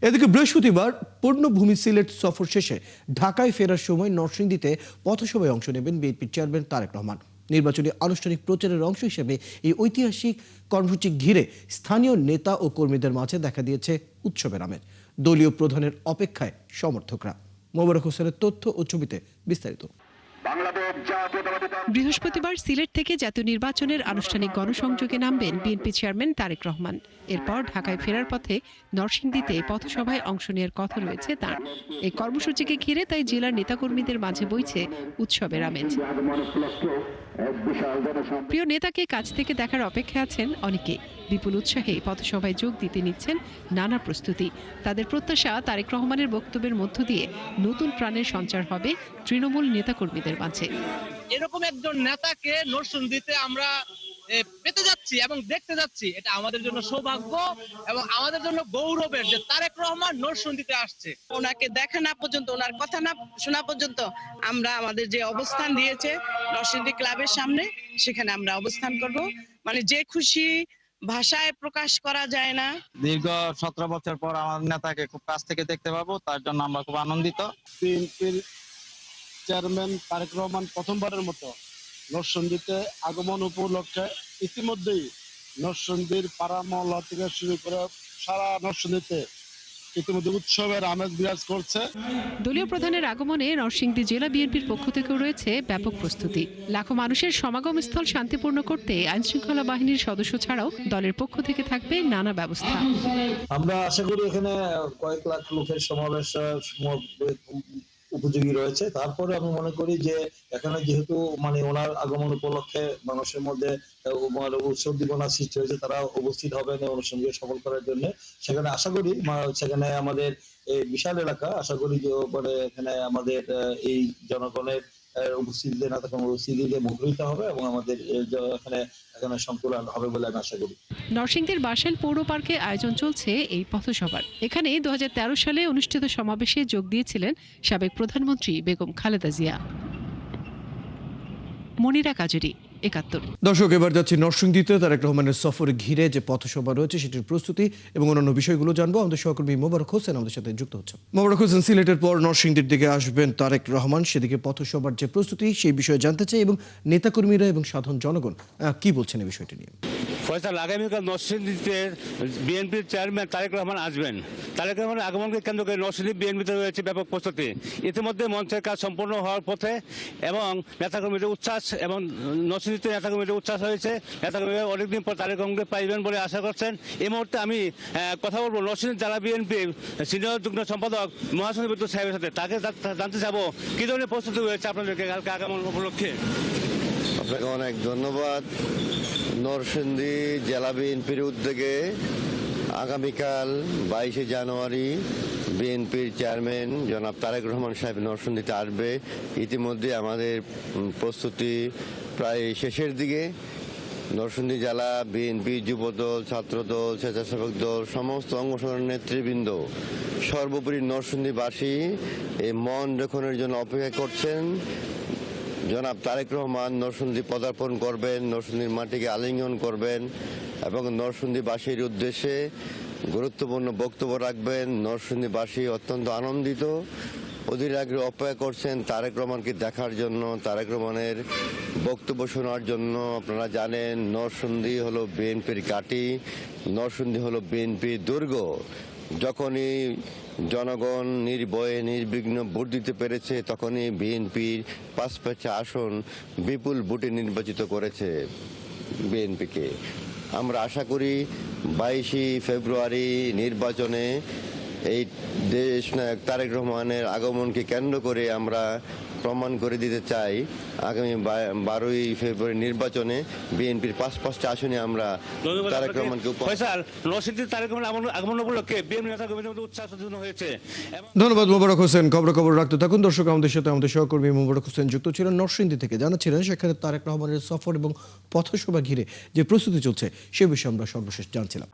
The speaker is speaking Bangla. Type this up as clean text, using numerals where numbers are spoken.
এদিকে বৃহস্পতিবার পূর্ণভূমি সিলেট সফর শেষে ঢাকায় ফেরার সময় নরসিংদীতে পথসভায় অংশ নেবেন বিএনপির চেয়ারম্যান তারেক রহমান। নির্বাচনী আনুষ্ঠানিক প্রচারের অংশ হিসেবে এই ঐতিহাসিক কর্মসূচি ঘিরে স্থানীয় নেতা ও কর্মীদের মাঝে দেখা দিয়েছে উৎসবের আমেজ। দলীয় প্রধানের অপেক্ষায় সমর্থকরা। মোবারক হোসেনের তথ্য ও ছবিতে বিস্তারিত। বৃহস্পতিবার সিলেট থেকে জাতীয় নির্বাচনের আনুষ্ঠানিক গণসংযোগে নামবেন বিএনপি চেয়ারম্যান তারেক রহমান। এরপর ঢাকায় ফেরার পথে নরসিংদীতে পথসভায় অংশ নেওয়ার কথা রয়েছে তার। এই কর্মসূচিকে ঘিরে তাই জেলার নেতাকর্মীদের মাঝে বইছে উৎসবের আমেজ। প্রিয় নেতাকে কাছ থেকে দেখার অপেক্ষায় আছেন অনেকে। বিপুল উৎসাহে পথসভায় যোগ দিতে নিচ্ছেন নানা প্রস্তুতি। তাদের প্রত্যাশা তারেক রহমানের বক্তব্যের মধ্য দিয়ে নতুন প্রাণের সঞ্চার হবে তৃণমূল নেতাকর্মীদের মাঝে। এরকম একজন নেতাকে নরসিংদীতে আমরা পেতে যাচ্ছি এবং দেখতে যাচ্ছি, এটা আমাদের জন্য সৌভাগ্য এবং আমাদের জন্য গৌরবের যে তারেক রহমান নরসিংদীতে আসছে। ওনাকে দেখা না পর্যন্ত, ওনার কথা না শোনা পর্যন্ত আমরা আমাদের যে অবস্থান দিয়েছে নরসিংদী ক্লাবের সামনে, সেখানে আমরা অবস্থান করব। মানে যে খুশি ভাষায় প্রকাশ করা যায় না। দীর্ঘ 17 বছর পর আমার নেতাকে খুব কাছ থেকে দেখতে পাবো, তার জন্য আমরা খুব আনন্দিত। বিএনপির চেয়ারম্যান তারেক রহমান প্রথমবারের মতো নরসিংদীতে আগমন উপলক্ষে ইতিমধ্যেই নরসিংদীর পাড়া মহল্লা থেকে শুরু করে সারা নরসিংদীতে ইতিমধ্যে উৎসবের আমেজ বিরাজ করছে। দলীয় প্রধানের আগমনে নরসিংদী জেলা বিএনপির পক্ষ থেকে রয়েছে ব্যাপক প্রস্তুতি। লাখো মানুষের সমাগম স্থল শান্তিপূর্ণ করতে আইনশৃঙ্খলা বাহিনীর সদস্য ছাড়াও দলের পক্ষ থেকে থাকবে নানা ব্যবস্থা। আমরা আশা করি এখানে কয়েক লাখ লোকের সমাবেশ উপযোগী রয়েছে। তারপরে আমি মনে করি যে এখানে যেহেতু ওনার আগমন উপলক্ষে মানুষের মধ্যে উৎসব সৃষ্টি হয়েছে, তারা উপস্থিত হবেন এই অনুষ্ঠানকে সফল করার জন্য। সেখানে আশা করি সেখানে আমাদের এই বিশাল এলাকা, আশা করি যে এখানে আমাদের এই জনগণের উপস্থিতিতে না থাকা উপস্থিতিতে মুখরিত হবে এবং আমাদের এখানে সংকুলন হবে বলে আমি আশা করি। নরসিংদীর বাসেল পৌর পার্কে আয়োজন চলছে এই পথসভার। এখানে 2013 সালে অনুষ্ঠিত সমাবেশে যোগ দিয়েছিলেন সাবেক প্রধানমন্ত্রী বেগম খালেদা জিয়া। মনিরা কাজুরি, 71। দর্শক, এবার যাচ্ছি নরসিংদীতে তারেক রহমানের সফরে ঘিরে যে পথসভা রয়েছে সেটির প্রস্তুতি এবং অন্যান্য বিষয়গুলো জানবো। আমাদের সহকর্মী মোবারক হোসেন আমাদের সাথে যুক্ত হচ্ছে। মোবারক হোসেন, সিলেটের পর নরসিংদীর দিকে আসবেন তারেক রহমান, সেদিকে পথসভার যে প্রস্তুতি সেই বিষয়ে জানতে চাই এবং নেতাকর্মীরা এবং সাধারণ জনগণ কি বলছেন এই বিষয়টি নিয়ে। ফয়সাল, আগামীকাল নরসিংদীতে বিএনপির চেয়ারম্যান তারেক রহমান আসবেন। তারেক রহমানের আগমনকে কেন্দ্র করে নরসিংদী বিএনপিতে রয়েছে ব্যাপক প্রস্তুতি। ইতিমধ্যে মঞ্চের কাজ সম্পূর্ণ হওয়ার পথে এবং নেতাকর্মীদের উচ্ছ্বাস এবং নরসিংদীতে নেতাকর্মীদের উচ্ছ্বাস হয়েছে। নেতাকর্মীরা অনেকদিন পর তারেক রহমানকে পাইবেন বলে আশা করছেন। এই মুহূর্তে আমি কথা বলবো নরসিংদী জেলা বিএনপির সিনিয়র যুগ্ম সম্পাদক মহাসিন বিদ্যুৎ সাহেবের সাথে। তাকে জানতে চাবো কি ধরনের প্রস্তুতি রয়েছে আপনাদেরকে কালকে আগমন উপলক্ষে। আপনাকে অনেক ধন্যবাদ। নরসিংদী জেলা বিএনপির উদ্যোগে আগামীকাল 22শে জানুয়ারি বিএনপির চেয়ারম্যান জনাব তারেক রহমান সাহেব নরসিংদীতে আসবে। ইতিমধ্যে আমাদের প্রস্তুতি প্রায় শেষের দিকে। নরসিংদী জেলা বিএনপি, যুবদল, ছাত্রদল, স্বেচ্ছাসেবক দল, সমস্ত অঙ্গ সংগঠনের নেতৃবৃন্দ, সর্বোপরি নরসিংদীবাসী এই মন রক্ষণের জন্য অপেক্ষা করছেন। জনাব তারেক রহমান নরসিংদী পদার্পণ করবেন, নরসিংদীর মাটিকে আলিঙ্গন করবেন এবং নরসিংদীবাসীর উদ্দেশ্যে গুরুত্বপূর্ণ বক্তব্য রাখবেন। নরসিংদীবাসী অত্যন্ত আনন্দিত, অধীর আগ্রহে অপেক্ষা করছেন তারেক রহমানকে দেখার জন্য, তারেক রহমানের বক্তব্য শোনার জন্য। আপনারা জানেন নরসিংদী হলো বিএনপির ঘাঁটি, নরসিংদী হলো বিএনপির দুর্গ। যখনই জনগণ নির্ভয়ে নির্বিঘ্ন ভোট দিতে পেরেছে, তখনই বিএনপির 5 আসন বিপুল ভোটে নির্বাচিত করেছে বিএনপিকে। আমরা আশা করি 22শে ফেব্রুয়ারি নির্বাচনে এই দেশ নায়ক তারেক রহমানের আগমনকে কেন্দ্র করে আমরা প্রমাণ করে দিতে চাই আগামী 12ই ফেব্রুয়ারি নির্বাচনে বিএনপির 5 আসনে আমরা তারেক রহমানকে। ধন্যবাদ মোবারক হোসেন। খবর রাখতে থাকুন। দর্শক, আমাদের সাথে আমাদের সহকর্মী মোবারক হোসেন যুক্ত ছিলেন নরসিংদী থেকে। জানাচ্ছিলেন সেখানে তারেক রহমানের সফর এবং পথসভা ঘিরে যে প্রস্তুতি চলছে সে বিষয়ে আমরা সর্বশেষ জানছিলাম।